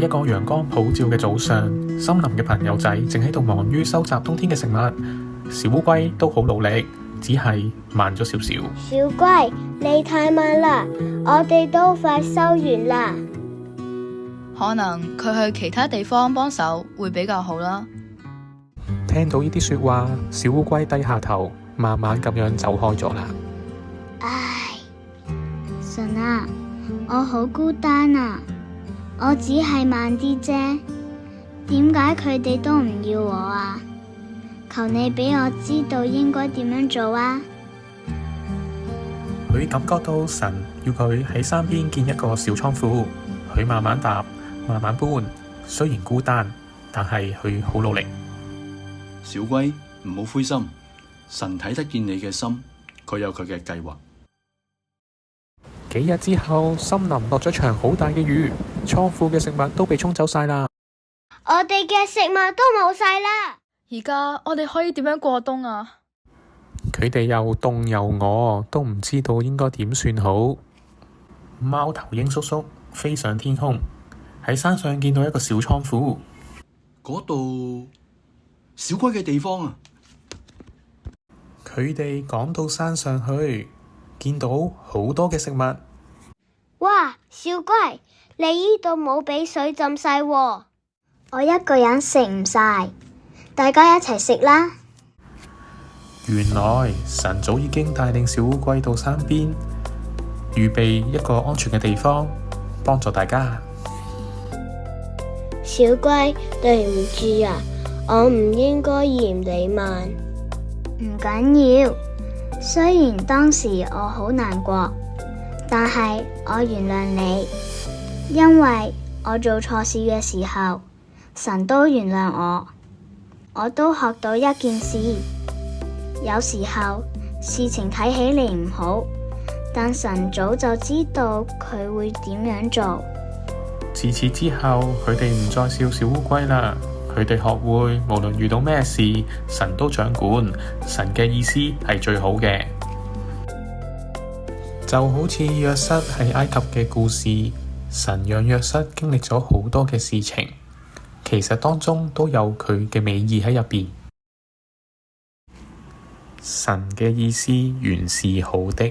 一個陽光普照嘅早上，森林嘅朋友仔正喺度忙於收集冬天嘅食物，小烏龜都好努力，只係慢咗少少。小龜，你太慢啦，我哋都快收完啦。可能佢去其他地方幫手會比較好啦。聽到呢啲說話，小烏龜低下頭，慢慢咁樣走開咗啦。唉，神啊，我好孤單啊，我只係慢啲啫，點解佢哋都唔要我啊？求你俾我知道應該點樣做啊！佢感覺到神要佢喺山邊建一個小倉庫，佢慢慢搭，慢慢搬，雖然孤單，但係佢好努力。小龜，唔好灰心，神睇得見你嘅心，佢有佢嘅計劃。幾日之後，森林落咗場好大嘅雨，倉庫嘅食物都被沖走晒啦。我哋嘅食物都冇晒啦。而家我哋可以點樣過冬啊？佢哋又凍又餓，都唔知道應該點算好。貓頭鷹叔叔飛上天空，喺山上見到一個小倉庫。嗰度小龜嘅地方啊！佢哋趕到山上去，見到好多嘅食物。哇，小龜，你呢度冇俾水浸晒喎，我一個人食唔晒，大家一齊食啦。原來神早已經帶領小烏龜到山邊，預備一個安全嘅地方，幫助大家。小龜，對唔住啊，我唔應該嫌你慢。唔緊要，雖然當時我好難過，但係我原諒你，因為我做錯事嘅時候，神都原諒我。我都學到一件事，有時候事情睇起嚟唔好，但神早就知道佢會點樣做。自此之後，佢哋唔再笑小烏龜啦。佢哋學會無論遇到咩事，神都掌管，神嘅意思係最好嘅。就好似約瑟喺埃及嘅故事，神讓約瑟經歷咗好多嘅事情，其實當中都有佢嘅美意喺入邊。神嘅意思原是好的。